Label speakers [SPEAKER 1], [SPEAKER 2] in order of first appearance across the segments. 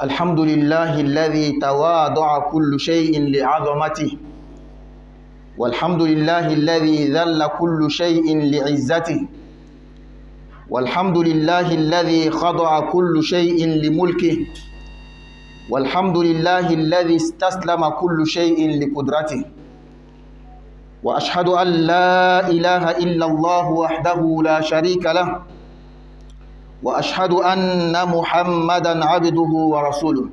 [SPEAKER 1] الحمد لله الذي تواضع كل شيء لعظمته، والحمد لله الذي ذل كل شيء لعزته، والحمد لله الذي خضع كل شيء لملكه، والحمد لله الذي استسلم كل شيء لقدرته. وأشهد أن لا إله إلا الله وحده لا شريك له، وأشهد أن محمدًا عبده ورسوله.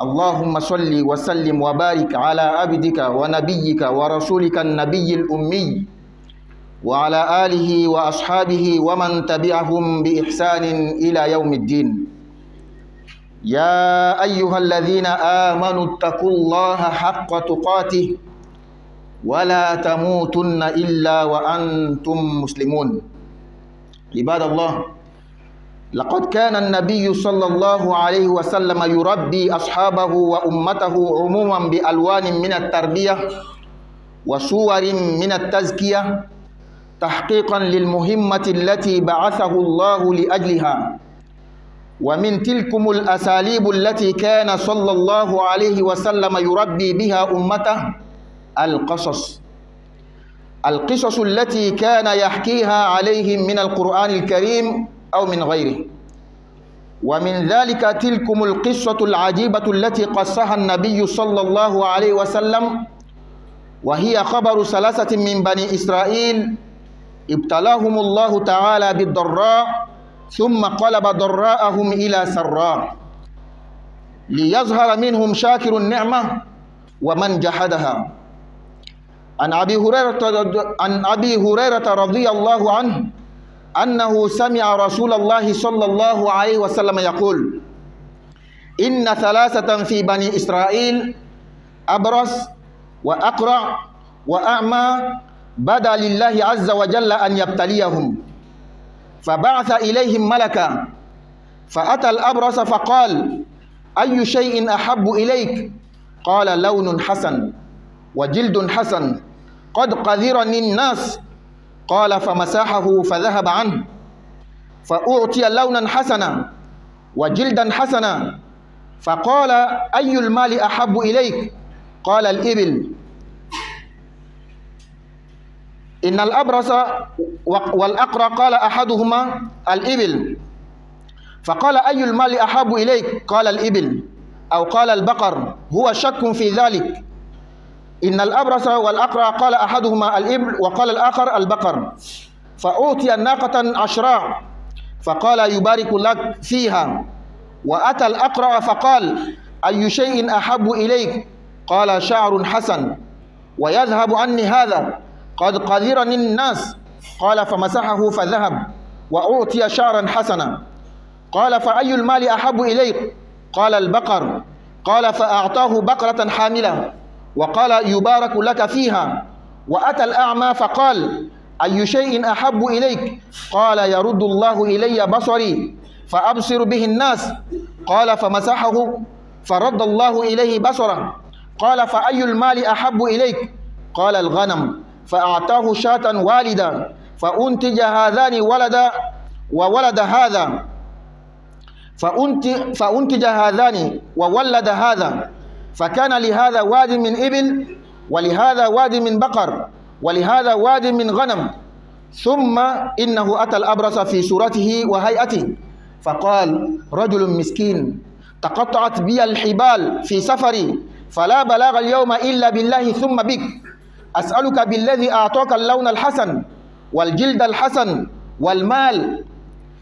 [SPEAKER 1] اللهم صل وسلم وبارك على عبدك ونبيك ورسولك النبي الأمي وعلى آله وأصحابه ومن تبعهم بإحسان إلى يوم الدين. يا أيها الذين آمنوا اتقوا الله حق تقاته ولا تموتن إلا وأنتم مسلمون. عباد الله، لقد كان النبي صلى الله عليه وسلم يربي أصحابه وأمته عموما بألوان من التربية وصور من التزكية تحقيقا للمهمة التي بعثه الله لأجلها. ومن تلكم الأساليب التي كان صلى الله عليه وسلم يربي بها أمته القصص التي كان يحكيها عليهم من القرآن الكريم أو من غيره. ومن ذلك تلكم القصة العجيبة التي قصها النبي صلى الله عليه وسلم، وهي خبر ثلاثة من بني إسرائيل ابتلاهم الله تعالى بالضراء ثم قلب ضراءهم إلى سراء ليظهر منهم شاكر النعمة ومن جحدها. عن أبي هريرة رضي الله عنه أنه سمع رسول الله صلى الله عليه وسلم يقول: إن ثلاثة في بني إسرائيل أبرص وأقرع وأعمى بدا لله عز وجل أن يبتليهم، فبعث إليهم ملكا فأتى الأبرص فقال: أي شيء أحب إليك؟ قال: لون حسن وجلد حسن قد قذرني الناس. قال: فمسحه فذهب عنه، فأعطي لونا حسنا وجلدا حسنا، فقال: أي المال أحب إليك؟ قال: الإبل. إن الأبرص والأقرع قال أحدهما: الإبل. فقال: أي المال أحب إليك؟ قال: الإبل أو قال البقر، هو شك في ذلك. إن الأبرص والأقرع قال أحدهما الإبل وقال الآخر البقر، فأعطي الناقة عشراء فقال: يبارك لك فيها. وأتى الأقرع فقال: أي شيء أحب إليك؟ قال: شعر حسن ويذهب عني هذا قد قذرني الناس. قال: فمسحه فذهب وأعطي شعرا حسنا. قال: فأي المال أحب إليك؟ قال: البقر. قال: فأعطاه بقرة حاملة وقال: يبارك لك فيها. وأتى الأعمى فقال: أي شيء أحب إليك؟ قال: يرد الله إلي بصري فأبصر به الناس. قال: فمسحه فرد الله إليه بصره. قال: فأي المال أحب إليك؟ قال: الغنم. فأعطاه شاة والدا فأنتج هذان ولدا وولد هذا، فأنتج هذان وولد هذا، فكان لهذا واد من إبل ولهذا واد من بقر ولهذا واد من غنم. ثم إنه أتى الأبرص في صورته وهيئته فقال: رجل مسكين تقطعت بي الحبال في سفري فلا بلاغ اليوم إلا بالله ثم بك، أسألك بالذي أعطاك اللون الحسن والجلد الحسن والمال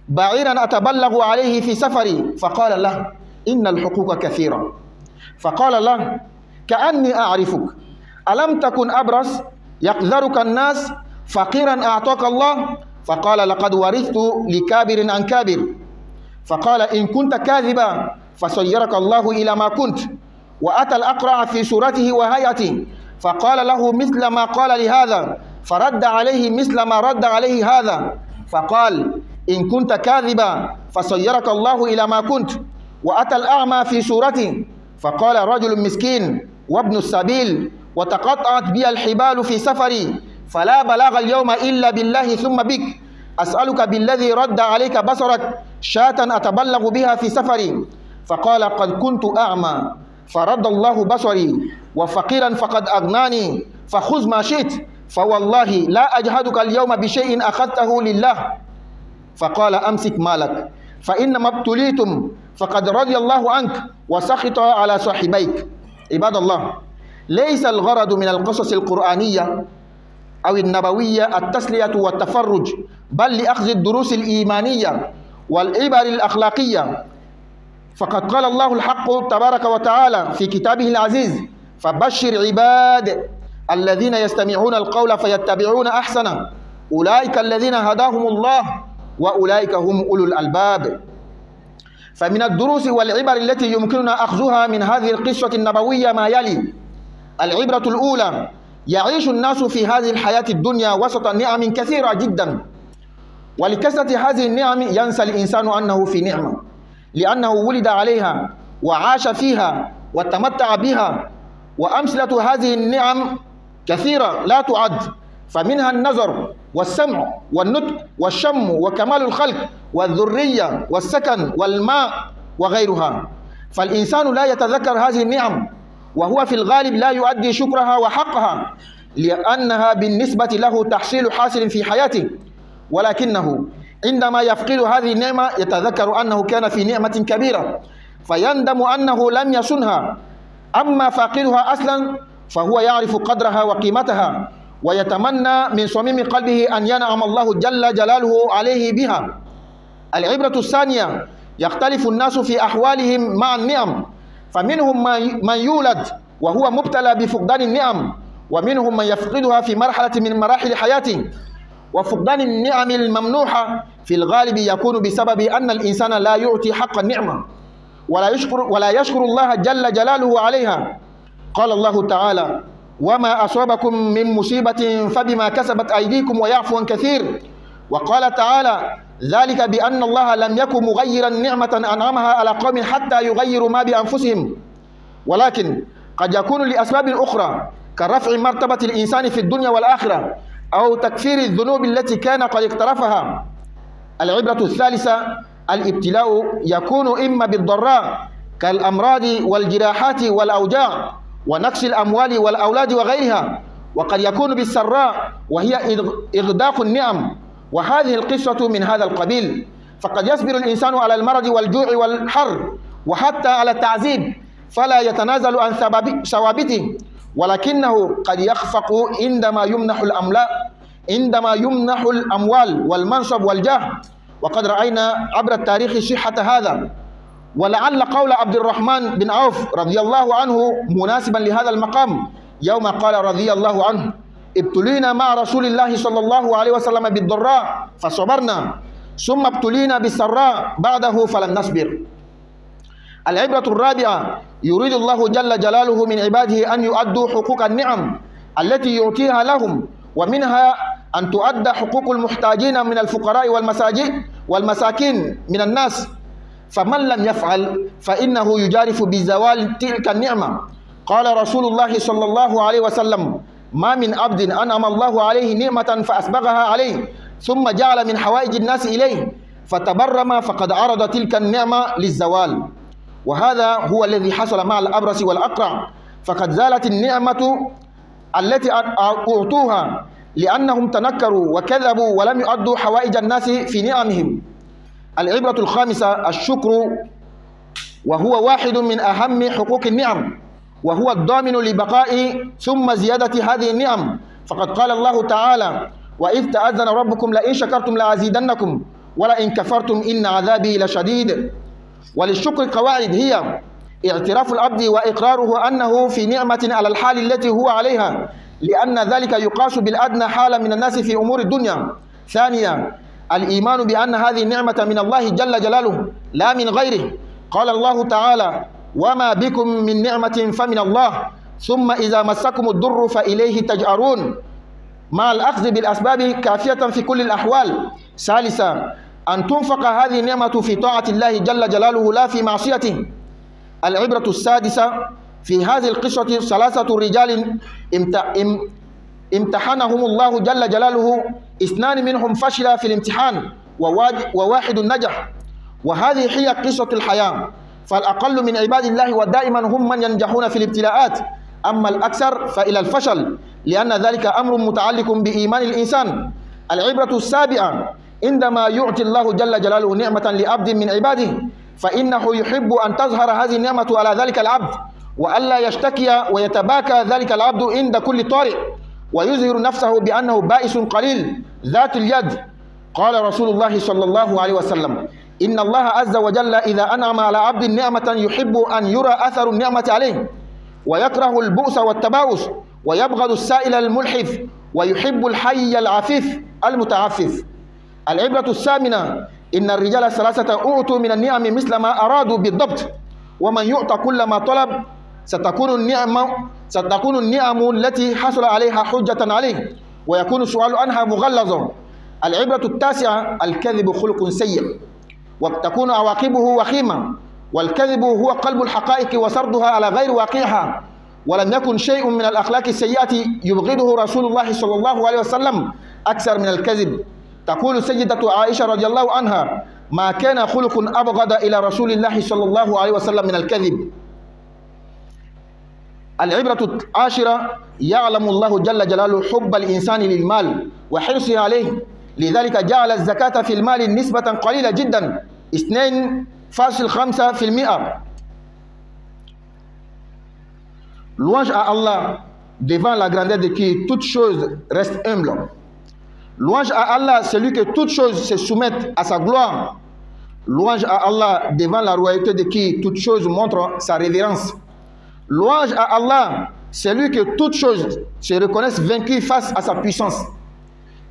[SPEAKER 1] بعيرا أتبلغ عليه في سفري. فقال له: إن الحقوق كثيرة. فقال له: كأني أعرفك، ألم تكن أبرص يقذرك الناس فقيرا أعطاك الله؟ فقال: لقد ورثت لكابر عن كابر. فقال: إن كنت كاذبا فسيرك الله إلى ما كنت. وأتى الأقرع في صورته وهيئته فقال له مثل ما قال لهذا، فرد عليه مثل ما رد عليه هذا، فقال: إن كنت كاذبا فسيرك الله إلى ما كنت. وأتى الأعمى في صورته فقال: رجل مسكين وابن السبيل وتقطعت بي الحبال في سفري فلا بلاغ اليوم إلا بالله ثم بك، أسألك بالذي رد عليك بصرك شاة أتبلغ بها في سفري. فقال قد كنت أعمى فرد الله بصري وفقيرا فقد أغناني فخذ ما شئت فوالله لا أجهدك اليوم بشيء أخذته لله. فقال أمسك مالك فإنما ابتليتم فقد رضي الله عنك وسخط على صاحبيك. عباد الله، ليس الغرض من القصص القرآنية أو النبوية التسلية والتفرج، بل لأخذ الدروس الإيمانية والعبر الأخلاقية. فقد قال الله الحق تبارك وتعالى في كتابه العزيز: فبشر عباد الذين يستمعون القول فيتبعون أحسنه أولئك الذين هداهم الله وأولئك هم أولو الألباب. فمن الدروس والعبر التي يمكننا أخذها من هذه القصة النبوية ما يلي: العبرة الأولى: يعيش الناس في هذه الحياة الدنيا وسط نعم كثيرة جدا، ولكثرة هذه النعم ينسى الإنسان أنه في نعمة، لأنه ولد عليها وعاش فيها وتمتع بها. وأمثلة هذه النعم كثيرة لا تعد، فمنها النظر والسمع والنطق والشم وكمال الخلق والذرية والسكن والماء وغيرها. فالإنسان لا يتذكر هذه النعم، وهو في الغالب لا يؤدي شكرها وحقها، لأنها بالنسبة له تحصيل حاصل في حياته، ولكنه عندما يفقد هذه النعمة يتذكر أنه كان في نعمة كبيرة فيندم أنه لم يصنها. أما فاقدها أصلا فهو يعرف قدرها وقيمتها، ويتمنى من صميم قلبه أن ينعم الله جل جلاله عليه بها. العبرة الثانية: يختلف الناس في أحوالهم مع النعم، فمنهم من يولد وهو مبتلى بفقدان النعم، ومنهم من يفقدها في مرحلة من مراحل حياته. وفقدان النعم الممنوحة في الغالب يكون بسبب أن الإنسان لا يعطي حق النعمة ولا يشكر الله جل جلاله عليها. قال الله تعالى: وما أصابكم من مصيبة فبما كسبت أيديكم ويعفو عن كثير. وقال تعالى: ذلك بأن الله لم يكن مغيرا نعمة أنعمها على قوم حتى يغيروا ما بأنفسهم. ولكن قد يكون لأسباب أخرى كرفع مرتبة الإنسان في الدنيا والآخرة، أو تكفير الذنوب التي كان قد اقترفها. العبرة الثالثة: الابتلاء يكون إما بالضراء كالأمراض والجراحات والأوجاع ونقص الأموال والأولاد وغيرها، وقد يكون بالسراء وهي إغداق النعم، وهذه القصة من هذا القبيل. فقد يصبر الإنسان على المرض والجوع والحر وحتى على التعذيب فلا يتنازل عن ثوابته، ولكنه قد يخفق عندما يمنح الأموال والمنصب والجاه. وقد رأينا عبر التاريخ صحة هذا، ولعل قول عبد الرحمن بن عوف رضي الله عنه مناسبا لهذا المقام يوم قال رضي الله عنه: ابتلينا مع رسول الله صلى الله عليه وسلم بالضراء فصبرنا، ثم ابتلينا بالسراء بعده فلم نصبر. العبرة الرابعة: يريد الله جل جلاله من عباده أن يؤدوا حقوق النعم التي يعطيها لهم، ومنها أن تؤدى حقوق المحتاجين من الفقراء والمساكين من الناس، فمن لم يفعل فإنه يجارف بزوال تلك النعمة. قال رسول الله صلى الله عليه وسلم: ما من عبد أنعم الله عليه نعمة فأسبغها عليه ثم جعل من حوائج الناس إليه فتبرم فقد عرض تلك النعمة للزوال. وهذا هو الذي حصل مع الأبرص والأقرع، فقد زالت النعمة التي أعطوها لأنهم تنكروا وكذبوا ولم يؤدوا حوائج الناس في نعمهم. العبرة الخامسة: الشكر، وهو واحد من أهم حقوق النعم، وهو الضامن لبقاء ثم زيادة هذه النعم. فقد قال الله تعالى: وإذ تأذن ربكم لئن شكرتم لأزيدنكم ولئن كفرتم إن عذابي لشديد. وللشكر قواعد، هي اعتراف العبد وإقراره أنه في نعمة على الحال التي هو عليها، لأن ذلك يقاس بالأدنى حالا من الناس في أمور الدنيا. ثانيا: الإيمان بأن هذه النعمة من الله جل جلاله لا من غيره. قال الله تعالى: وما بكم من نعمة فمن الله ثم إذا مسكم الضر فإليه تجأرون، مع الأخذ بالأسباب كافية في كل الأحوال. ثالثا: أن تنفق هذه النعمة في طاعة الله جل جلاله لا في معصيته. العبرة السادسة: في هذه القصة 3 رجال امتحنهم الله جل جلاله، 2 منهم فشل في الامتحان وواحد نجح، وهذه هي قصة الحياة. فالأقل من عباد الله ودائما هم من ينجحون في الابتلاءات، أما الأكثر فإلى الفشل، لأن ذلك أمر متعلق بإيمان الإنسان. العبرة السابعة عندما يعطي الله جل جلاله نعمة لعبد من عباده، فإنه يحب أن تظهر هذه النعمة على ذلك العبد، وألا يشتكي ويتباكى ذلك العبد عند كل طارئ، ويظهر نفسه بأنه بائس قليل ذات اليد. قال رسول الله صلى الله عليه وسلم: إن الله عز وجل إذا أنعم على عبد نعمة يحب أن يرى أثر النعمة عليه، ويكره البؤس والتباؤس، ويبغض السائل الملحف، ويحب الحي العفيف المتعفف. العبرة الثامنة إن الرجال ثلاثة أعطوا من النعم مثل ما أرادوا بالضبط، ومن يعطى كل ما طلب ستكون النعم التي حصل عليها حجة عليه، ويكون السؤال عنها مغلظا. العبرة التاسعة الكذب خلق سيء، وتكون عواقبه وخيمة، والكذب هو قلب الحقائق وسردها على غير واقعها، ولم يكن شيء من الأخلاق السيئة يبغضه رسول الله صلى الله عليه وسلم أكثر من الكذب. تقول سيدة عائشة رضي الله عنها: ما كان خلق أبغض إلى رسول الله صلى الله عليه وسلم من الكذب. العبرة العاشرة يعلم الله جل جلاله حب الإنسان للمال وحرصه عليه، لذلك جعل الزكاة في المال نسبة قليلة جدا 2,5%. Louange à Allah devant la grandeur de qui toute chose reste humble. Louange à Allah, celui que toute chose se soumette à sa gloire. Louange à Allah devant la royauté de qui toute chose montre sa révérence. Louange à Allah, celui que toute chose se reconnaisse vaincu face à sa puissance.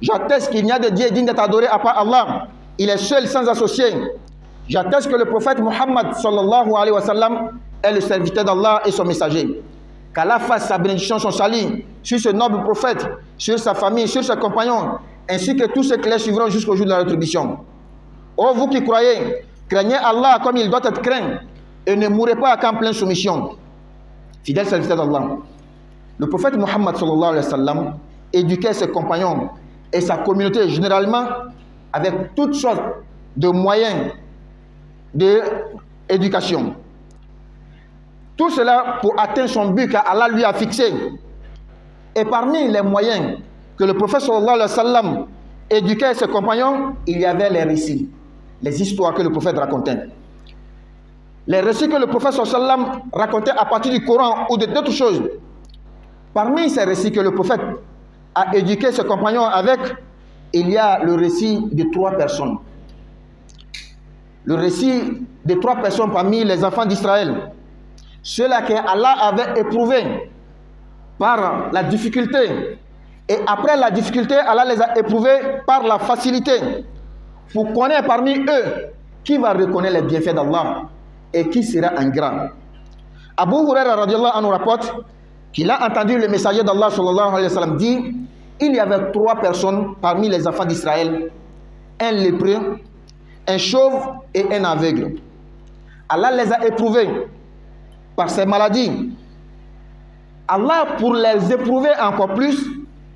[SPEAKER 1] J'atteste qu'il n'y a de Dieu digne d'être adoré à part Allah. Il est seul sans associé. J'atteste que le prophète Muhammad sallallahu alayhi wa sallam est le serviteur d'Allah et son messager. Qu'Allah fasse sa bénédiction, son salut sur ce noble prophète, sur sa famille, sur ses compagnons, ainsi que tous ceux qui les suivront jusqu'au jour de la rétribution. Ô vous qui croyez, craignez Allah comme il doit être craint et ne mourrez pas qu'en pleine soumission. Fidèle serviteur d'Allah, le prophète Muhammad sallallahu alayhi wa sallam éduquait ses compagnons et sa communauté généralement avec toutes sortes de moyens d'éducation. Tout cela pour atteindre son but qu'Allah lui a fixé. Et parmi les moyens que le prophète sallallahu alayhi wa sallam éduquait ses compagnons, il y avait les récits, les histoires que le prophète racontait. Les récits que le prophète sallallahu alayhi wa sallam racontait à partir du Coran ou d'autres choses. Parmi ces récits que le prophète a éduqué ses compagnons avec, il y a le récit de 3 personnes. Le récit de 3 personnes parmi les enfants d'Israël. Ceux-là qu'Allah avait éprouvés par la difficulté. Et après la difficulté, Allah les a éprouvés par la facilité. Pour connaître parmi eux qui va reconnaître les bienfaits d'Allah et qui sera ingrat. Abu Huraira radiallahu anhu rapporte qu'il a entendu le messager d'Allah sallallahu alayhi wa sallam dire: il y avait 3 personnes parmi les enfants d'Israël, un lépreux, un chauve et un aveugle. Allah les a éprouvés par ces maladies. Allah, pour les éprouver encore plus,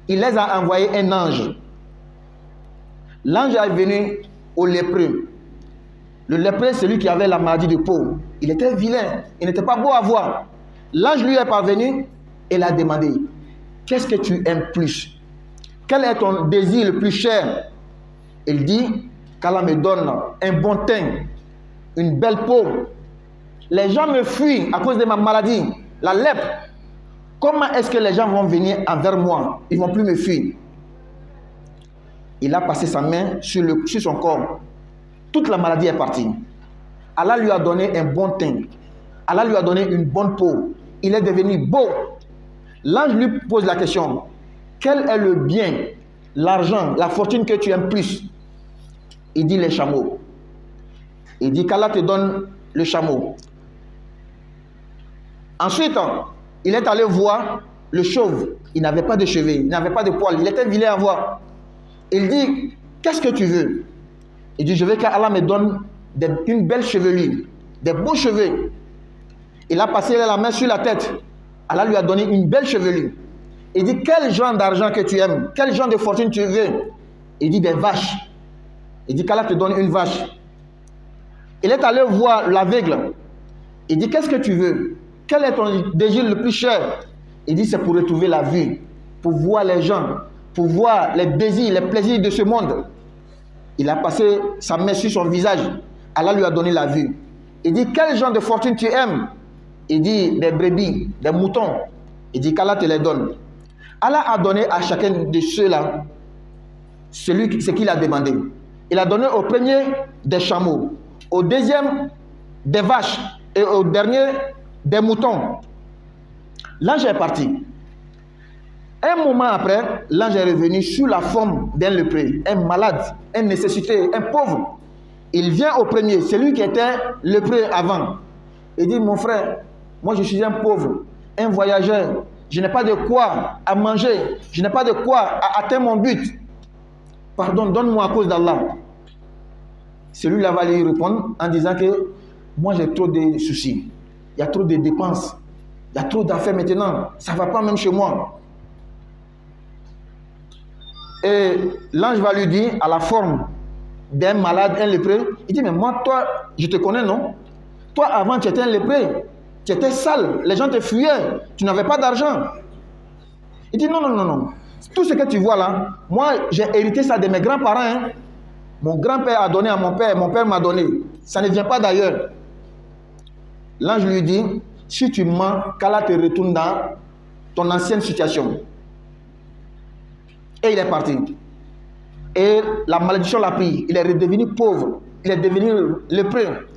[SPEAKER 1] il les a envoyé un ange. L'ange est venu au lépreux. Le lépreux, c'est lui qui avait la maladie de peau. Il était vilain, il n'était pas beau à voir. L'ange lui est parvenu et l'a demandé: qu'est-ce que tu aimes plus? Quel est ton désir le plus cher? Il dit: qu'Allah me donne un bon teint, une belle peau. Les gens me fuient à cause de ma maladie, la lèpre. Comment est-ce que les gens vont venir envers moi? Ils ne vont plus me fuir. Il a passé sa main sur son corps. Toute la maladie est partie. Allah lui a donné un bon teint. Allah lui a donné une bonne peau. Il est devenu beau. L'ange lui pose la question: quel est le bien, l'argent, la fortune que tu aimes plus? Il dit: les chameaux. Il dit qu'Allah te donne le chameau. Ensuite, il est allé voir le chauve. Il n'avait pas de cheveux, il n'avait pas de poils, il était vilain à voir. Il dit: qu'est-ce que tu veux? Il dit: je veux qu'Allah me donne une belle chevelure, des beaux cheveux. Il a passé la main sur la tête. Allah lui a donné une belle chevelure. Il dit: quel genre d'argent que tu aimes? Quel genre de fortune tu veux? Il dit: des vaches. Il dit qu'Allah te donne une vache. Il est allé voir l'aveugle. Il dit, qu'est-ce que tu veux? Quel est ton désir le plus cher? Il dit, c'est pour retrouver la vue, pour voir les gens, pour voir les désirs, les plaisirs de ce monde. Il a passé sa main sur son visage. Allah lui a donné la vue. Il dit, quel genre de fortune tu aimes? Il dit, des brebis, des moutons. Il dit qu'Allah te les donne. Allah a donné à chacun de ceux-là ce qu'il a demandé. Il a donné au premier des chameaux, au deuxième des vaches et au dernier des moutons. L'ange est parti. Un moment après, l'ange est revenu sous la forme d'un lépreux, un malade, un nécessité, un pauvre. Il vient au premier, celui qui était lépreux avant. Il dit, mon frère, moi je suis un pauvre, un voyageur. Je n'ai pas de quoi à manger. Je n'ai pas de quoi à atteindre mon but. Pardon, donne-moi à cause d'Allah. Celui-là va lui répondre en disant que moi j'ai trop de soucis. Il y a trop de dépenses. Il y a trop d'affaires maintenant. Ça ne va pas même chez moi. Et l'ange va lui dire, à la forme d'un malade, un lépreux, il dit, mais moi, toi, je te connais, non? Toi, avant, tu étais un lépreux. Tu étais sale. Les gens te fuyaient. Tu n'avais pas d'argent. Il dit, non, non, non, non. Tout ce que tu vois là, moi, j'ai hérité ça de mes grands-parents. Hein. Mon grand-père a donné à mon père m'a donné. Ça ne vient pas d'ailleurs. L'ange lui dit, si tu mens, qu'Allah te retourne dans ton ancienne situation. Et il est parti. Et la malédiction l'a pris. Il est redevenu pauvre. Il est devenu lépreux.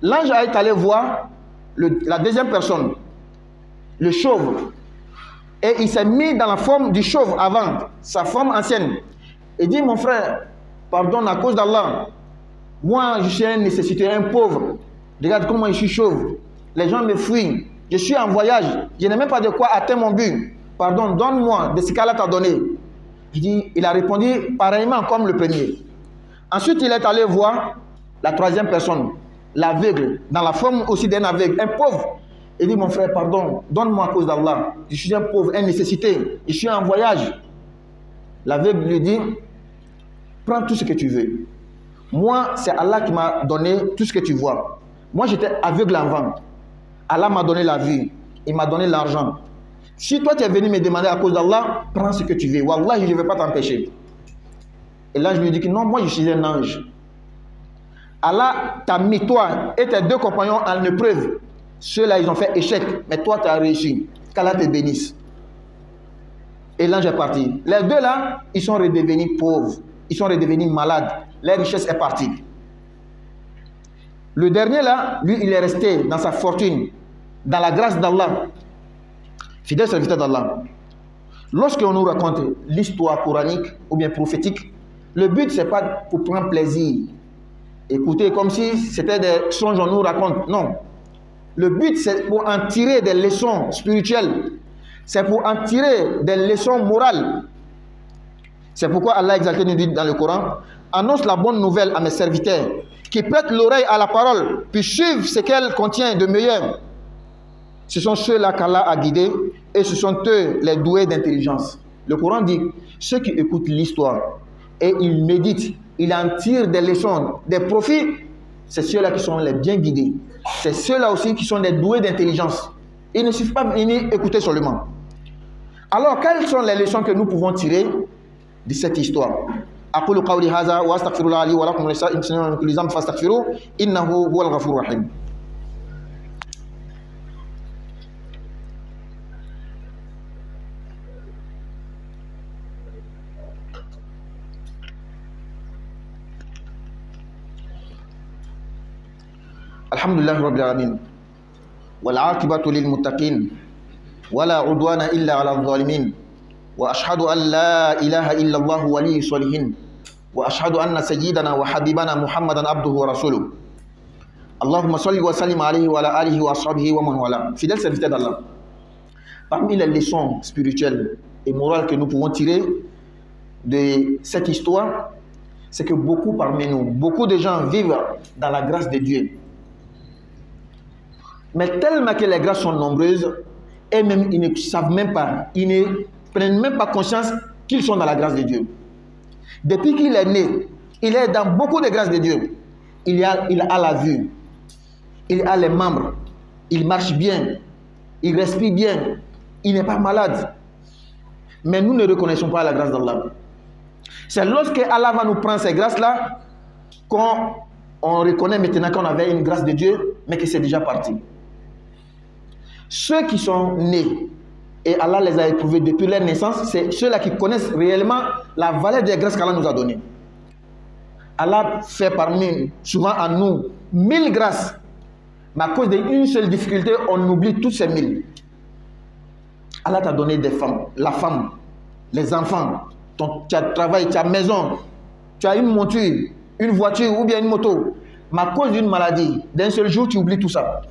[SPEAKER 1] L'ange a été allé voir la deuxième personne, le chauve. Et il s'est mis dans la forme du chauve avant, sa forme ancienne. Il dit, mon frère, pardonne à cause d'Allah. Moi, je suis un nécessité, un pauvre. Regarde comment je suis chauve. Les gens me fuient. Je suis en voyage. Je n'ai même pas de quoi atteindre mon but. Pardon, donne-moi de ce qu'Allah t'a donné. Il a répondu pareillement comme le premier. Ensuite, il est allé voir la troisième personne, l'aveugle, dans la forme aussi d'un aveugle, un pauvre. Il dit, mon frère, pardon, donne-moi à cause d'Allah. Je suis un pauvre, un nécessité. Je suis en voyage. L'aveugle lui dit, prends tout ce que tu veux. Moi, c'est Allah qui m'a donné tout ce que tu vois. Moi, j'étais aveugle avant. Allah m'a donné la vue. Il m'a donné l'argent. Si toi, tu es venu me demander à cause d'Allah, prends ce que tu veux. Wallah, je ne vais pas t'empêcher. Et l'ange lui dit que non, moi, je suis un ange. Allah t'a mis, toi et tes deux compagnons, en épreuve. Ceux-là, ils ont fait échec. Mais toi, tu as réussi. Qu'Allah te bénisse. Et l'ange est parti. Les deux là, ils sont redevenus pauvres. Ils sont redevenus malades. Leur richesse est partie. Le dernier là, lui, il est resté dans sa fortune, dans la grâce d'Allah. Fidèle serviteur d'Allah. Lorsqu'on nous raconte l'histoire coranique ou bien prophétique, le but, ce n'est pas pour prendre plaisir. Écoutez, comme si c'était des songes qu'on nous raconte. Non. Le but, c'est pour en tirer des leçons spirituelles. C'est pour en tirer des leçons morales. C'est pourquoi Allah exalté nous dit dans le Coran, annonce la bonne nouvelle à mes serviteurs, qui prêtent l'oreille à la parole, puis suivent ce qu'elle contient de meilleur. Ce sont ceux-là qu'Allah a guidés, et ce sont eux les doués d'intelligence. Le Coran dit, ceux qui écoutent l'histoire, et ils méditent, ils en tirent des leçons, des profits, c'est ceux-là qui sont les bien guidés. C'est ceux-là aussi qui sont les doués d'intelligence. Il ne suffit pas venir écouter seulement. Alors, quelles sont les leçons que nous pouvons tirer de cette histoire? أقول قولي هذا وأستغفر الله لي ولكم ولسائر المسلمين من كل ذنب فاستغفروه إنه هو الغفور الرحيم. الحمد لله رب العالمين والعاقبة للمتقين ولا عدوان إلا على الظالمين وأشهد أن لا إله إلا الله ولي الصالحين وأشهد أن سيدنا وحبيبنا محمدا عبده ورسوله اللهم صل وسلم عليه وعلى آله وأصحابه ومن والاه. Fidèle serviteur d'Allah, parmi les leçons spirituelles et morales que nous pouvons tirer de cette histoire, c'est que beaucoup parmi nous, beaucoup de gens vivent dans la grâce de Dieu. Mais tellement que les grâces sont nombreuses, et même ils ne savent même pas, ils ne prennent même pas conscience qu'ils sont dans la grâce de Dieu. Depuis qu'il est né, il est dans beaucoup de grâces de Dieu. Il a la vue, il a les membres, il marche bien, il respire bien, il n'est pas malade. Mais nous ne reconnaissons pas la grâce d'Allah. C'est lorsque Allah va nous prendre ces grâces-là qu'on reconnaît maintenant qu'on avait une grâce de Dieu, mais que c'est déjà parti. Ceux qui sont nés et Allah les a éprouvés depuis leur naissance, c'est ceux-là qui connaissent réellement la valeur des grâces qu'Allah nous a données. Allah fait parmi, souvent à nous, 1000 grâces. Mais à cause d'une seule difficulté, on oublie toutes ces 1000. Allah t'a donné des femmes, la femme, les enfants, tu as travail, tu as maison, tu as une monture, une voiture ou bien une moto. Mais à cause d'une maladie, d'un seul jour, tu oublies tout ça.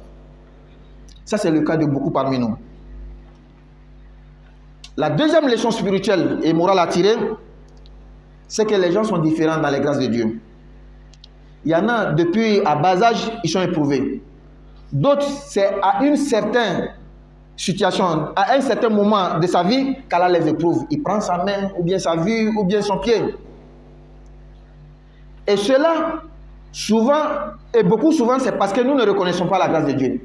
[SPEAKER 1] Ça, c'est le cas de beaucoup parmi nous. La deuxième leçon spirituelle et morale à tirer, c'est que les gens sont différents dans les grâces de Dieu. Il y en a, depuis à bas âge, ils sont éprouvés. D'autres, c'est à une certaine situation, à un certain moment de sa vie, qu'Allah les éprouve. Il prend sa main, ou bien sa vue, ou bien son pied. Et cela, souvent, et beaucoup souvent, c'est parce que nous ne reconnaissons pas la grâce de Dieu.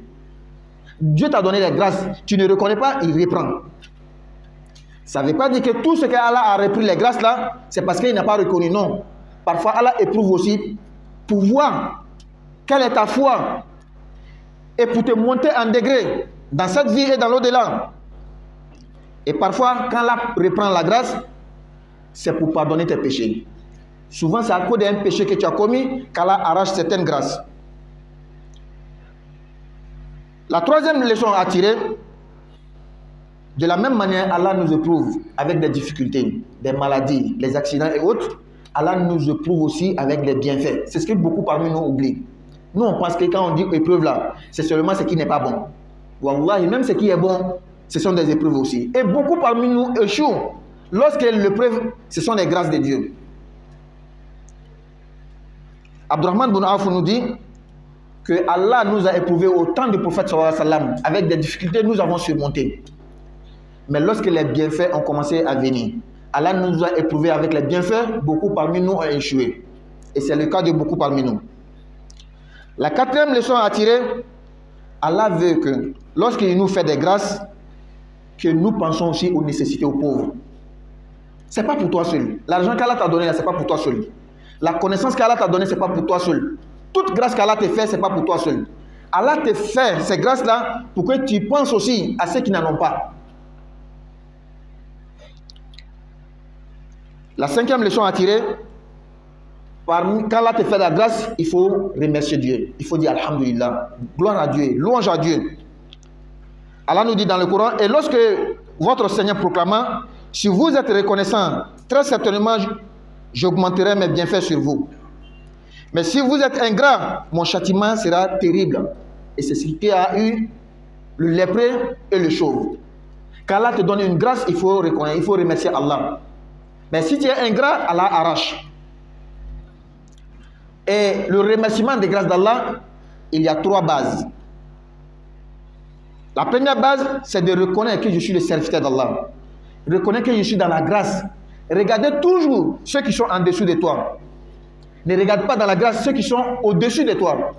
[SPEAKER 1] Dieu t'a donné les grâces, tu ne reconnais pas, il reprend. Ça ne veut pas dire que tout ce qu'Allah a repris les grâces là, c'est parce qu'il n'a pas reconnu, non. Parfois, Allah éprouve aussi pour voir quelle est ta foi et pour te monter en degré dans cette vie et dans l'au-delà. Et parfois, quand Allah reprend la grâce, c'est pour pardonner tes péchés. Souvent, c'est à cause d'un péché que tu as commis qu'Allah arrache certaines grâces. La troisième leçon à tirer, de la même manière, Allah nous éprouve avec des difficultés, des maladies, les accidents et autres. Allah nous éprouve aussi avec des bienfaits. C'est ce que beaucoup parmi nous oublient. Nous, on pense que quand on dit épreuve là, c'est seulement ce qui n'est pas bon. Wallahi, même ce qui est bon, ce sont des épreuves aussi. Et beaucoup parmi nous échouent. Lorsque l'épreuve, ce sont les grâces de Dieu. Abdurrahman bin Auf nous dit que Allah nous a éprouvés au temps du prophète sallallahu alayhi wa sallam. Avec des difficultés, nous avons surmonté. Mais lorsque les bienfaits ont commencé à venir, Allah nous a éprouvés avec les bienfaits, beaucoup parmi nous ont échoué. Et c'est le cas de beaucoup parmi nous. La quatrième leçon à tirer, Allah veut que lorsqu'il nous fait des grâces, que nous pensons aussi aux nécessités, aux pauvres. Ce n'est pas pour toi seul. L'argent qu'Allah t'a donné, ce n'est pas pour toi seul. La connaissance qu'Allah t'a donnée, ce n'est pas pour toi seul. Toute grâce qu'Allah te fait, ce n'est pas pour toi seul. Allah te fait ces grâces-là pour que tu penses aussi à ceux qui n'en ont pas. La cinquième leçon à tirer, quand Allah te fait la grâce, il faut remercier Dieu. Il faut dire Alhamdulillah, gloire à Dieu, louange à Dieu. Allah nous dit dans le Coran, et lorsque votre Seigneur proclama, si vous êtes reconnaissant, très certainement, j'augmenterai mes bienfaits sur vous. Mais si vous êtes ingrat, mon châtiment sera terrible. Et c'est ce qui a eu le lépreux et le chauve. Quand Allah te donne une grâce, il faut reconnaître, il faut remercier Allah. Mais si tu es ingrat, Allah arrache. Et le remerciement des grâces d'Allah, il y a 3 bases. La première base, c'est de reconnaître que je suis le serviteur d'Allah. Reconnaître que je suis dans la grâce. Regardez toujours ceux qui sont en dessous de toi. Ne regarde pas dans la grâce ceux qui sont au-dessus de toi.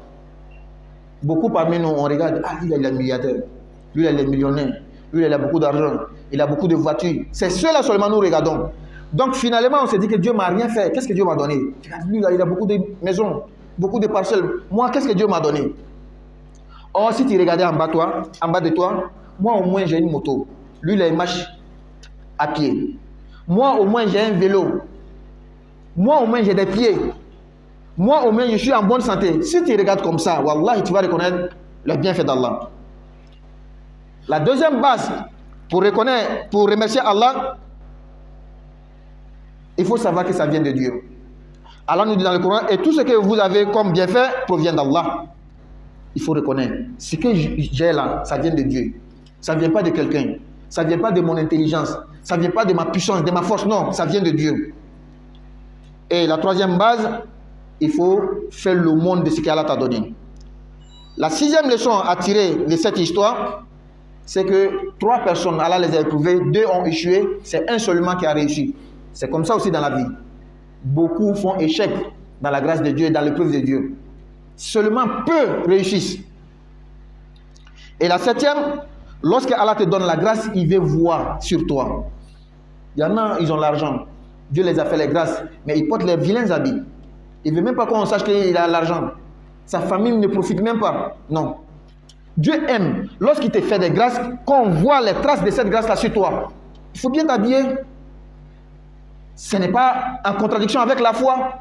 [SPEAKER 1] Beaucoup parmi nous, on regarde, ah, lui, il est milliardaire. Lui, il est millionnaire. Lui, il a beaucoup d'argent. Il a beaucoup de voitures. C'est ceux-là seulement nous regardons. Donc finalement, on se dit que Dieu ne m'a rien fait. Qu'est-ce que Dieu m'a donné? Lui, là, il a beaucoup de maisons, beaucoup de parcelles. Moi, qu'est-ce que Dieu m'a donné? Or, si tu regardais en bas de toi, moi au moins j'ai une moto. Lui, il a une marche à pied. Moi au moins j'ai un vélo. Moi au moins j'ai des pieds. Moi au moins je suis en bonne santé. Si tu regardes comme ça, Wallah, tu vas reconnaître le bienfait d'Allah. La deuxième base, pour remercier Allah, il faut savoir que ça vient de Dieu. Allah nous dit dans le Coran, et tout ce que vous avez comme bienfait provient d'Allah. Il faut reconnaître. Ce que j'ai là, ça vient de Dieu. Ça ne vient pas de quelqu'un. Ça ne vient pas de mon intelligence. Ça ne vient pas de ma puissance, de ma force. Non, ça vient de Dieu. Et la troisième base, il faut faire le monde de ce qu'Allah t'a donné. La sixième leçon à tirer de cette histoire, c'est que 3 personnes, Allah les a éprouvées, 2 ont échoué, c'est un seulement qui a réussi. C'est comme ça aussi dans la vie. Beaucoup font échec dans la grâce de Dieu et dans l'épreuve de Dieu. Seulement peu réussissent. Et la septième, lorsque Allah te donne la grâce, il veut voir sur toi. Il y en a, ils ont l'argent. Dieu les a fait les grâces, mais ils portent les vilains habits. Il ne veut même pas qu'on sache qu'il a l'argent. Sa famille ne profite même pas. Non. Dieu aime, lorsqu'il te fait des grâces, qu'on voit les traces de cette grâce-là sur toi. Il faut bien t'habiller. Ce n'est pas en contradiction avec la foi.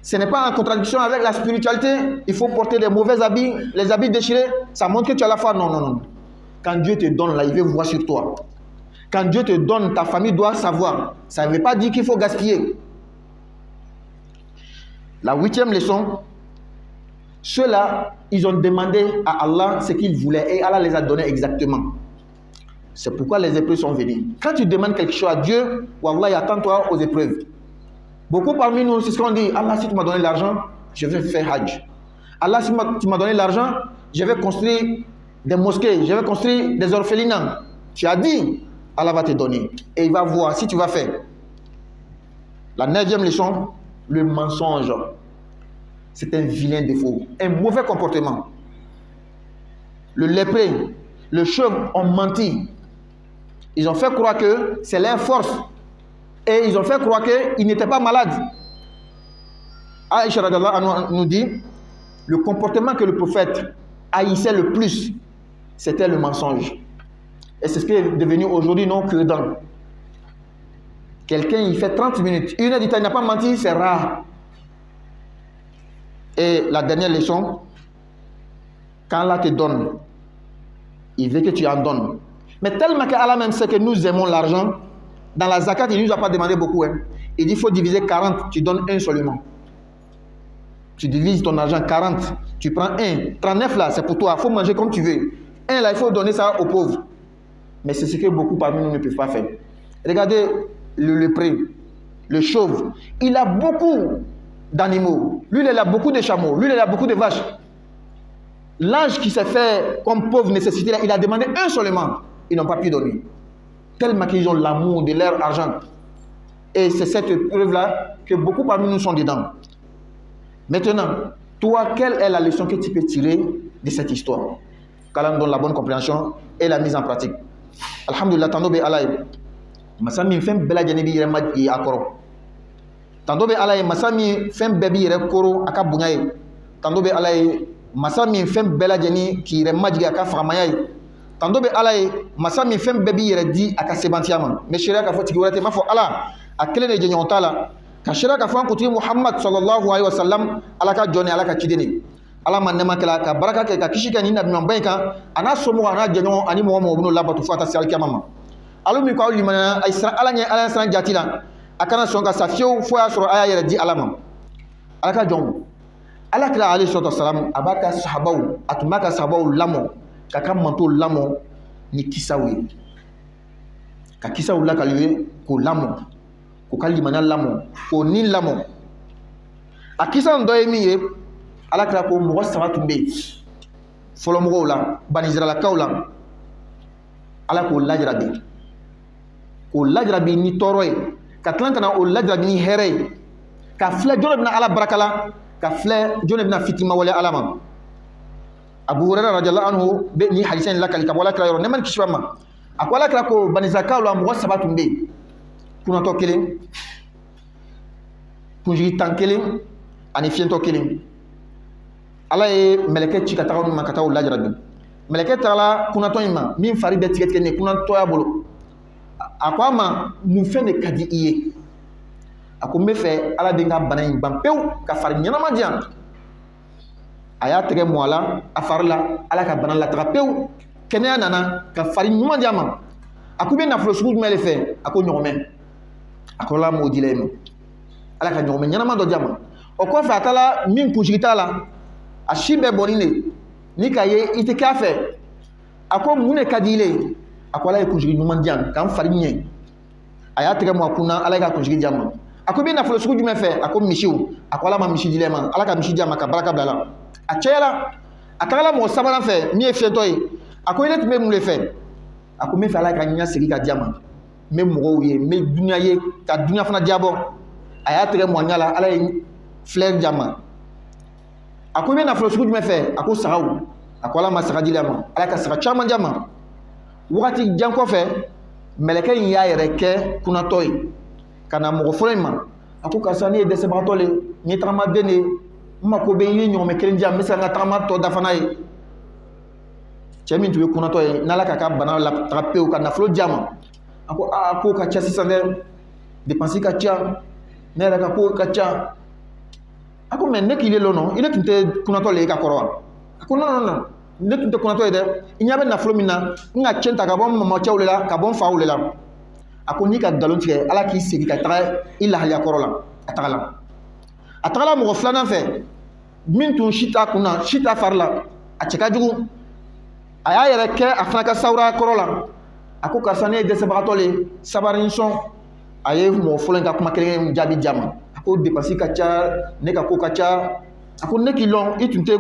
[SPEAKER 1] Ce n'est pas en contradiction avec la spiritualité. Il faut porter des mauvais habits, les habits déchirés. Ça montre que tu as la foi. Non, non, non. Quand Dieu te donne là, il veut voir sur toi. Quand Dieu te donne, ta famille doit savoir. Ça ne veut pas dire qu'il faut gaspiller. La huitième leçon, ceux-là, ils ont demandé à Allah ce qu'ils voulaient et Allah les a donné exactement. C'est pourquoi les épreuves sont venues. Quand tu demandes quelque chose à Dieu, Wallah, attends-toi aux épreuves. Beaucoup parmi nous, c'est ce qu'on dit. Allah, si tu m'as donné l'argent, je vais faire Hajj. Allah, si tu m'as donné l'argent, je vais construire des mosquées, je vais construire des orphelinats. Tu as dit, Allah va te donner. Et il va voir si tu vas faire. La neuvième leçon, le mensonge. C'est un vilain défaut, un mauvais comportement. Le lépré, le chauve ont menti. Ils ont fait croire que c'est leur force. Et ils ont fait croire qu'ils n'étaient pas malades. Aïcha radhiyallahu anha nous dit, le comportement que le prophète haïssait le plus, c'était le mensonge. Et c'est ce qui est devenu aujourd'hui non cure-dent. Quelqu'un, il fait 30 minutes, une heure du temps, il n'a pas menti, c'est rare. Et la dernière leçon, quand Allah te donne, il veut que tu en donnes. Mais tellement qu'Allah même sait que nous aimons l'argent, dans la zakat, il ne nous a pas demandé beaucoup. Hein. Il dit qu'il faut diviser 40, tu donnes un seulement. Tu divises ton argent 40, tu prends un. 39 là, c'est pour toi, il faut manger comme tu veux. Un là, il faut donner ça aux pauvres. Mais c'est ce que beaucoup parmi nous ne peuvent pas faire. Regardez le lépré, le chauve. Il a beaucoup d'animaux. Lui, il a beaucoup de chameaux. Lui, il a beaucoup de vaches. L'ange qui s'est fait comme pauvre nécessité, il a demandé un seulement. Ils n'ont pas pu donner. Tellement qu'ils ont l'amour de leur argent. Et c'est cette preuve-là que beaucoup parmi nous sont dedans. Maintenant, toi, quelle est la leçon que tu peux tirer de cette histoire? Qu'Allah nous donne la bonne compréhension et la mise en pratique. Alhamdulillah, tandobe alaye. Masami fem bela janebi yere maji akoro. Tandobe alaye masami fem bebi yere koro aka bunyaye. Tandobe alaye masami fem bela jani ki yere maji aka famayaye. Tandobe alaye masami fem bebi yere di aka sebantiama. Me shira ka foti wurate mafo ala akele ne jenyon tala. Ka shira ka fon kuti Muhammad sallallahu alaihi wasallam ala ka jone ala ka kideni. Ala manema kala ka baraka ke ka kishika ni nabi mambaika ana somo ana jenyon ani mo mo bunu labatu fata sal kiyama. Alumi ko limana ay sra ala nya ala sra jatila akana songa safiyo fo ya soro aya yere di alama. Ala ka jon ala kala alayhi salatu wasallam abaka sahabaw atmaka sahabaw lamo ka kam manto lamo ni kisawi. Ka kisaw la kaliwe ko lamo ko kalimana lamo ko ni lamo akisa ndoye miye ala kala ko mo sabatu be folo mo la bani israila kawla ala ko lajrabi o lajrabi ni toroy ka tlan kana o lajrabi ni here ka fle jone bina ala barakala ka fle jone bina fitima wala alama Abu Hurairah radhiyallahu anhu be ni hadisen la kali ka wala kala yoro neman kishwama akwala kala ko bani zakawla mo sabatu be kuna to kelen kunji tan kelen ani fiento kelen ala ye meleke ci ka taw ma ka taw lajrabi meleke tala kuna to ima min fari be tigete ne kuna to ya bolo akwama mun fɛn de ka di i ye a ko n bɛ fɛ ala bɛ n ka bana in ban pewu ka fari ɲɛnama di yan a y'a tɛgɛ mɔ a la a fari la ala ka bana lataga pewu kɛnɛya nana ka fari ɲuman di a ma a ko i bɛ nafolo sugu jumɛn de fɛ a ko ɲɔgɔmɛ a ko ala m'o di la yen nɔ ala ka ɲɔgɔmɛ ɲɛnama dɔ di a ma o kɔfɛ a taara min kunsigi t'a la a si bɛɛ bɔnnen de ni k'a ye i tɛ k'a fɛ a ko mun de ka di i le a ko ala ye kunsigi ɲuman di yan k'an fari ɲɛ a y'a tɛgɛ mɔ a kun na ala ye ka kunsigi di a ma a ko i bɛ nafolo sugu jumɛn fɛ a ko misiw a ko ala ma misi di la ma ala ka misi di a ma ka baraka bila a la a cɛyala a tagala mɔgɔ sabanan fɛ min ye fiyɛtɔ ye a ko ne tun bɛ mun de fɛ a ko n bɛ fɛ ala ka ɲɛ segin ka di a ma n bɛ mɔgɔw ye n bɛ dunuya ye ka dunuya fana jabɔ a y'a tɛgɛ mɔ a ɲɛ la ala ye filɛ di a ma a ko i bɛ nafolo sugu jumɛn fɛ a ko sagaw a ko ala ma saga dila ma ala ka saga caman di a ma wagati jan kɔfɛ mɛlɛkɛ in y'a yɛrɛ kɛ kunnatɔ ye ka na mɔgɔ fɔlɔ in ma a ko karisa ne ye dɛsɛbagatɔ le n ye tagamaden de ye n mako bɛ n ye ɲɔgɔmɛ kelen di yan n bɛ se ka n ka tagama tɔ dafa n'a ye cɛ min tun ye kunnatɔ ye n'ala ka bana la taga pewu ka nafolo di a ma a ko aa ko ka ca sisan dɛ dépense ka ca ne yɛrɛ ka ko ka ca a ko mɛ ne k'i le lɔn nɔ i ne tun tɛ kunnatɔ le ye ka kɔrɔ wa a ko non ne tun tɛ kunnatɔ ye dɛ i ɲɛ bɛ nafolo min na n ka cɛn ta ka bɔ n mamacɛw le la ka bɔ n faw le la a ko n'i ka nkalon tigɛ ala k'i segin ka taga i lahaliya kɔrɔ la a tagala mɔgɔ filanan fɛ min tun si t'a kunna si t'a fari la a cɛ ka jugu a y'a yɛrɛ kɛ a fana ka sawura kɔrɔ la a ko karisa ne ye dɛsɛbagatɔ le sabari n sɔn a ye mɔgɔ fɔlɔ in ka kuma kelen jaabi di a ma a ko dépense ka ca ne ka ko ka ca a ko ne k'i lɔn i tun tɛ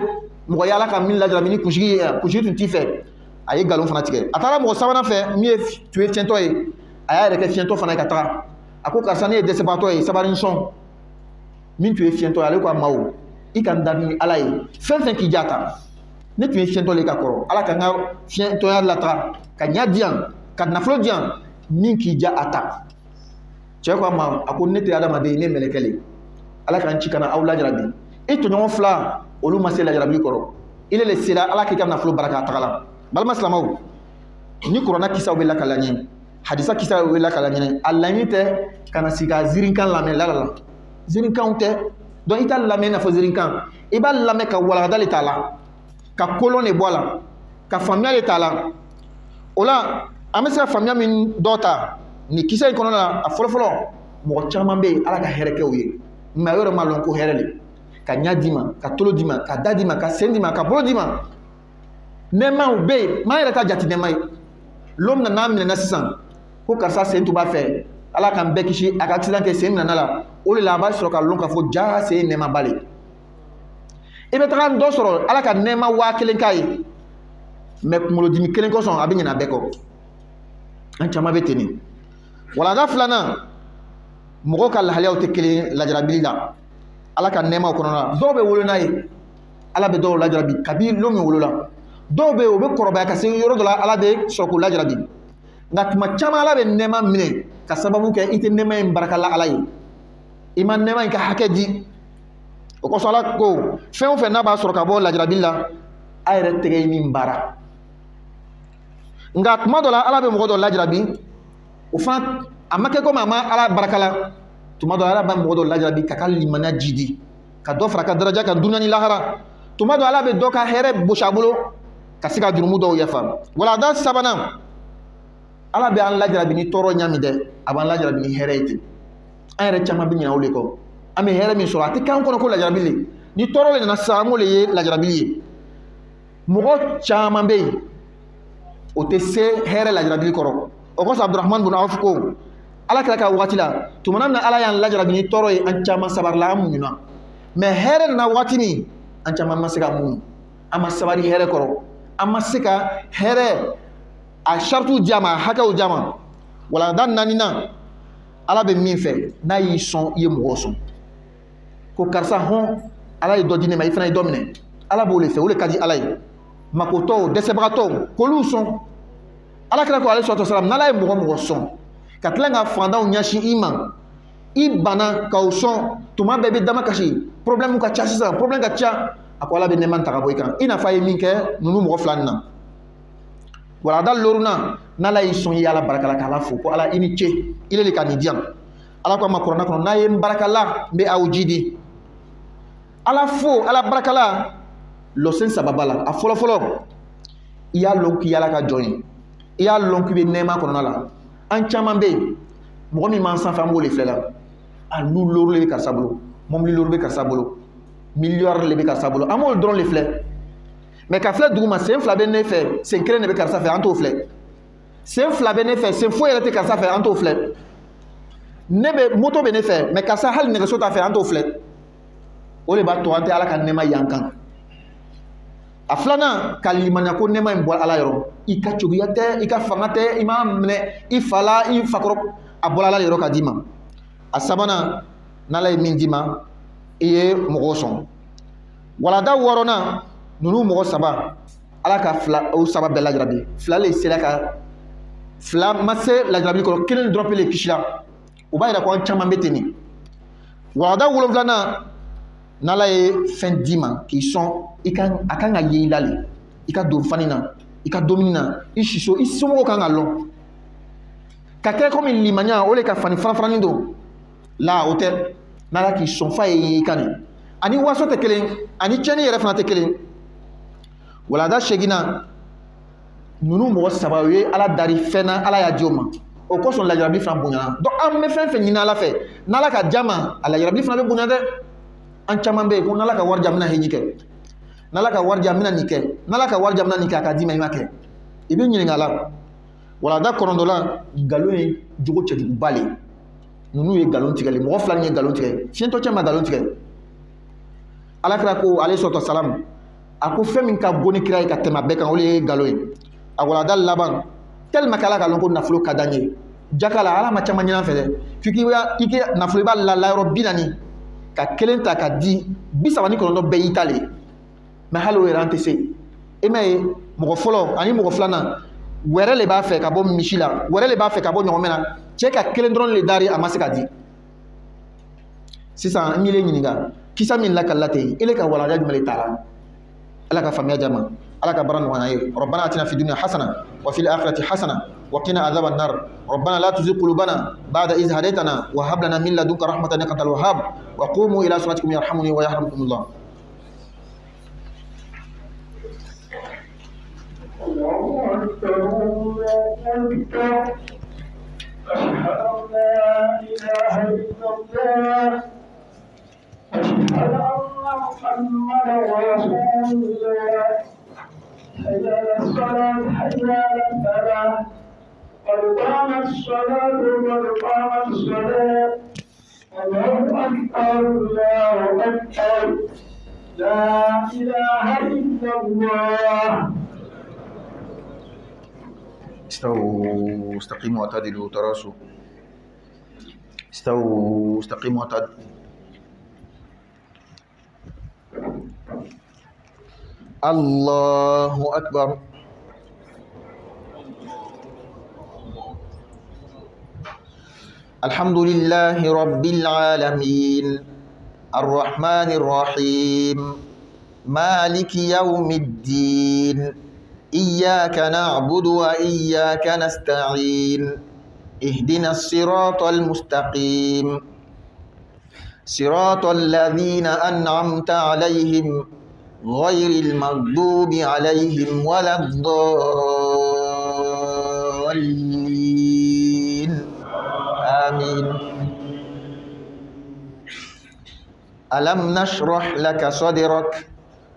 [SPEAKER 1] mɔgɔ y'ala ka min lajarabi ni kunsigi ye kunsigi tun t'i fɛ a ye nkalon fana tigɛ a taara mɔgɔ sabanan fɛ min tun ye fiɲɛtɔ ye a y'a yɛrɛ kɛ fiɲɛtɔ fana ye ka taga a ko karisa ne ye dɛsɛbagatɔ ye sabari n sɔn min tun ye fiɲɛtɔ ye ale ko a ma o i ka n da ni ala ye fɛn fɛn k'i ja ta ne tun ye fiɲɛtɔ le ka kɔrɔ ala ka n ka fiɲɛtɔya lataga ka ɲa di yan ka nafolo di yan min k'i ja a ta cɛ ko a ma a ko ne tɛ adamaden ne mɛlɛkɛ le ala k'an ci ka na aw lajarabi i tɔɲɔgɔn fila olu ma se lajarabili kɔrɔ ile le sera ala k'i ka nafolo baraka a tagala balima silamɛw ni kuranna kisaw bɛ lakala ɲɛ hadisa kisaw bɛ lakala ɲɛ a laɲini tɛ ka na sigi ka zirinkan lamɛn la zirinkanw tɛ donc i t'a lamɛn i n'a fɔ zirinkan i b'a lamɛn ka walagada le t'a la ka kolon de bɔ a la ka faamuya de t'a la o la an bɛ se ka faamuya min dɔ ta nin kisɛ in kɔnɔna la a fɔlɔfɔlɔ mɔgɔ caman bɛ yen ala ka hɛrɛ kɛ u ye mɛ a yɔrɔ ma lɔn ko hɛrɛ le ka ɲa d'i ma ka tolo d'i ma ka da d'i ma ka sen d'i ma ka bolo d'i ma nɛɛmaw bɛ yen maa yɛrɛ ta jate nɛɛma ye l'homme nan'a minɛna sisan ko karisa sen tun b'a fɛ ala k'an bɛɛ kisi a ka accident kɛ sen minɛna la o de la a b'a sɔrɔ ka lɔn k'a fɔ jaa sen ye nɛɛmaba le i bɛ taga dɔ sɔrɔ ala ka nɛɛma 1000 k'a ye mɛ kunkolodimi kelen kosɔn a bɛ ɲinɛ a bɛɛ kɔ an caman bɛ ten nin walanda filanan mɔgɔw ka lahaliyaw tɛ kelen lajarabili la ala ka nɛɛmaw kɔnɔna la dɔw bɛ wolo n'a ye ala bɛ dɔw lajarabi kabi lo min wolola dɔw bɛ yen u bɛ kɔrɔbaya ka se yɔrɔ dɔ la ala bɛ sɔrɔ k'u lajarabi nka tuma caman ala bɛ nɛɛma minɛ ka sababu kɛ i tɛ nɛɛma in barakala ala ye i ma nɛɛma in ka hakɛ di o kosɔn ala ko fɛn o fɛn n'a b'a sɔrɔ ka bɔ lajarabili la a yɛrɛ tɛgɛ ye min baara nka tuma dɔ la ala bɛ mɔgɔ dɔ lajarabi o fana a ma kɛ komi a ma ala barakala tuma dɔ la ala bɛ mɔgɔ dɔ lajarabi ka limaniya jidi ka dɔ fara ka daraja kan dunuya ni lahara tuma dɔ ala bɛ dɔ ka hɛrɛ bosi a bolo ka se ka jurumu dɔw yafa walanda sabanan ala bɛ an lajarabi ni tɔɔrɔ ɲami dɛ a b'an lajarabi ni hɛrɛ ye ten an yɛrɛ caman bɛ ɲinɛ o de kɔ an bɛ hɛrɛ min sɔrɔ a tɛ k'an kɔnɔ ko lajarabi le ni tɔɔrɔ le nana sisan an k'o le ye lajarabili ye mɔgɔ caman bɛ yen o tɛ se hɛrɛ lajarabili kɔrɔ o kosɔn abdurahman bin awf ko ala kɛra ka waati la tumana min na ala y'an lajarabi ni tɔɔrɔ ye an caman sabarila an muɲuna mɛ hɛrɛ nana waati min an caman ma se ka muɲu an ma sabari hɛrɛ kɔrɔ an ma se ka hɛrɛ a sarituw di a ma a hakɛw di a ma walanda naaninan ala bɛ min fɛ n'a y'i sɔn i ye mɔgɔw sɔn ko karisa hɔn ala ye dɔ di ne ma i fana ye dɔ minɛ ala b'o le fɛ o le ka di ala ye makotɔw dɛsɛbagatɔw k'olu sɔn ala kɛra ko ale sɔrɔtɔ salam n'ala ye mɔgɔ sɔn ka tila ka fantanw ɲɛsin i ma i bana k'aw sɔn tuma bɛɛ i bɛ dama kasi problème ka ca sisan problème ka ca a ko ala bɛ nɛɛma ta ka bɔ i kan i n'a fɔ a ye min kɛ ninnu mɔgɔ fila nin na walada loruna n'ala y'i sɔn i ye ala barakala k'ala fo ko ala i ni ce i le ka nin di yan ala ko a ma kuranna kɔnɔ n'a ye n barakala n bɛ aw jidi ala fo ala barakala lɔsen sababa la a fɔlɔfɔlɔ i y'a lɔn k'i ala ka jɔn ye i y'a lɔn k'i bɛ nɛɛma kɔnɔna la an caman bɛ yen mɔgɔ min b'an sanfɛ an b'o de filɛ la a nu loro le bɛ karisa bolo mɔbili loro bɛ karisa bolo miliyɔri le bɛ karisa bolo an b'o dɔrɔn de filɛ mɛ ka filɛ duguma sen fila bɛ ne fɛ sen kelen de bɛ karisa fɛ an t'o filɛ sen fila bɛ ne fɛ sen foyi yɛrɛ tɛ karisa fɛ an t'o filɛ ne bɛ moto bɛ ne fɛ mɛ karisa hali nɛgɛso t'a fɛ an t'o filɛ o de b'a to an tɛ ala ka nɛɛma yan kan a filanan ka limaniya ko nɛɛma in bɔ ala yɔrɔ i ka cogoya tɛ i ka fanga tɛ i m'a minɛ i fa la i fakɔrɔ a bɔra ala yɔrɔ ka d'i ma a sabanan n'ala ye min d'i ma i ye mɔgɔw sɔn walada wɔɔrɔnan ninnu mɔgɔ saba ala ka fila o saba bɛɛ lajarabi fila le sera ka fila ma se lajarabi kɔrɔ kelen dɔrɔn pe le kisira o b'a yira ko an caman bɛ ten nin warada 7 n'ala ye fɛn d'i ma k'i sɔn a kan ka ye i la le i ka don fani na i ka domini na i siso i somɔgɔw kan ka lɔn ka kɛ komi limaniya o le ka fani farafarani don la o tɛ n'ala k'i sɔn fa ye i kan nin ani waso tɛ kelen ani tiɲɛni yɛrɛ fana tɛ kelen walada 8 ninnu mɔgɔ saba o ye ala dari fɛn na ala y'a di o ma o kosɔn lajarabi fana bonyana donc an bɛ fɛn fɛn ɲini ala fɛ n'ala ka diya ma a lajarabi fana bɛ bonya dɛ an caman bɛ yen ko n'ala ka wari diya n bɛna heji kɛ n'ala ka wari diya n bɛna nin kɛ n'ala ka wari diya n bɛna nin kɛ a ka d'i ma i ma kɛ i bɛ ɲininka a la walada 9 nkalon ye jogo cɛjuguba le ninnu ye nkalon tigɛ le mɔgɔ fila ni ye nkalon tigɛ fiɲɛtɔ cɛ ma nkalon tigɛ alakira ko ale sɔrɔtɔ salamu a ko fɛn min ka bon ni kira ye ka tɛmɛ a bɛɛ kan o le ye nkalon ye a walada laban tellement que ala ka lɔn ko nafolo ka d'an ye jaka la ala ma caman ɲin'an fɛ dɛ f'i k'i nafolo i b'a la yɔrɔ 40 ka kelen ta ka di 39 bɛɛ y'i ta le mais hali o yɛrɛ an tɛ se i m'a ye mɔgɔ fɔlɔ ani mɔgɔ filanan wɛrɛ le b'a fɛ ka bɔ misi la wɛrɛ le b'a fɛ ka bɔ ɲɔgɔmɛ na cɛ ka kelen dɔrɔn le dari a ma se ka di sisan n y'i ɲininka kisa min lakalila ten ele ka walanda jumɛn le taara ala ka faamuya jama ala ka bara nɔgɔya ye rabbana atina fid dunya hasana wa fil akhirati hasana wa qina adhaban nar rabbana la tuzigh qulubana ba'da idh hadaytana wa hab lana min ladunka rahmatan innaka antal wahhab wa qumu ila salatikum yarhamuni wa yarhamkumullah.
[SPEAKER 2] أشهد أن محمدا رسول الله حي على الصلاة حي على الفلاح قد قامت الصلاة قد قامت الصلاة الله أكبر الله أكبر لا إله إلا الله.
[SPEAKER 1] استووا استقيموا واعتدلوا تراصوا استووا استقيموا واعتدلوا. الله أكبر. الحمد لله رب العالمين الرحمن الرحيم مالك يوم الدين إياك نعبد وإياك نستعين اهدنا الصراط المستقيم صراط الذين أنعمت عليهم غير المغضوب عليهم ولا الضالين آمين. ألم نشرح لك صدرك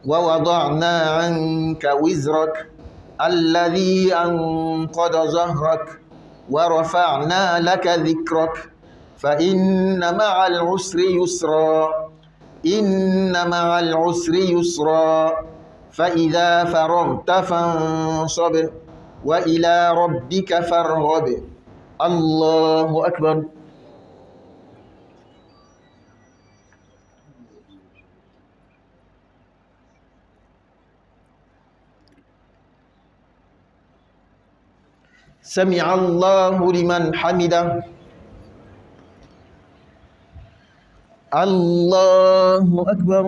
[SPEAKER 1] ووضعنا عنك وزرك الذي أنقض ظهرك ورفعنا لك ذكرك فإن مع العسر يسرا إن مع العسر يسرا فإذا فرغت فانصب وإلى ربك فارغب. الله أكبر. سمع الله لمن حمده. الله أكبر.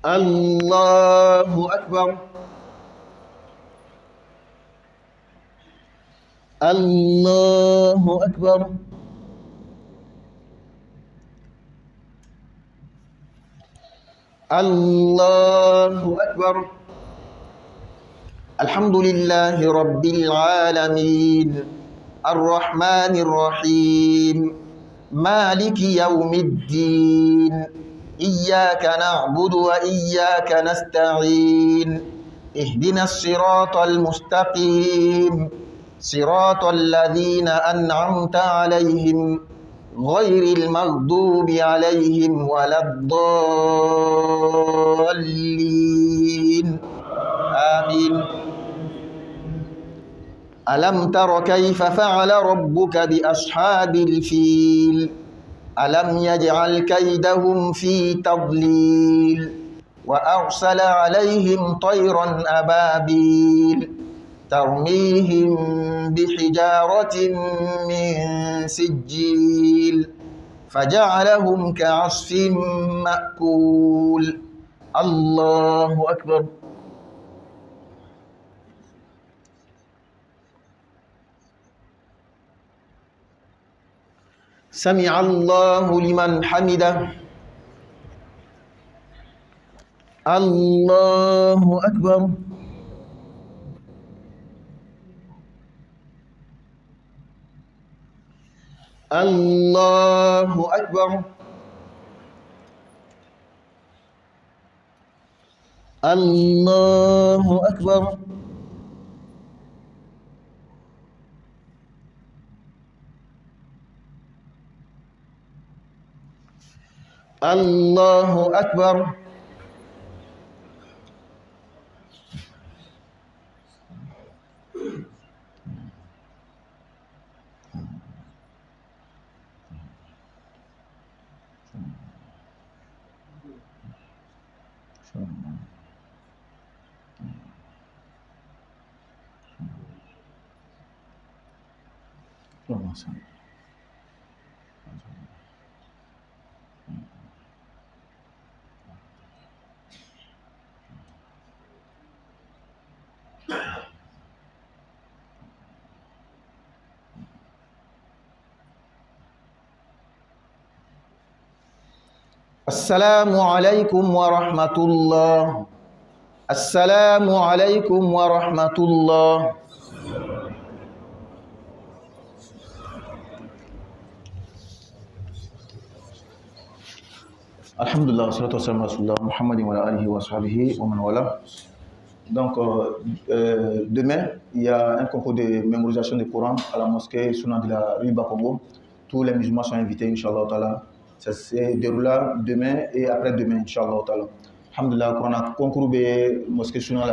[SPEAKER 1] الله أكبر. الله أكبر. الله أكبر. الحمد لله رب العالمين الرحمن الرحيم مالك يوم الدين إياك نعبد وإياك نستعين اهدنا الصراط المستقيم صراط الذين أنعمت عليهم غير المغضوب عليهم ولا الضالين آمين. ألم تر كيف فعل ربك بأصحاب الفيل ألم يجعل كيدهم في تضليل وأرسل عليهم طيرا أبابيل ترميهم بحجارة من سجيل فجعلهم كعصف مأكول الله أكبر. سمع الله لمن حمده. الله أكبر. الله أكبر. الله أكبر. الله أكبر. السلام عليكم ورحمة الله. السلام عليكم ورحمة الله. Alhamdulillah, salatu wassalamu ala rasulillah Muhammadin wa alihi wa sahbihi wa man wala. Donc demain, il y a un concours de mémorisation du Coran à la mosquée Sounan de la rue Bakongo. Tous les musulmans sont invités, Inch'Allah Ta'ala. Ça se déroulera demain et après-demain, Inch'Allah Ta'ala. Alhamdulillah, on a concours de mosquée Sounan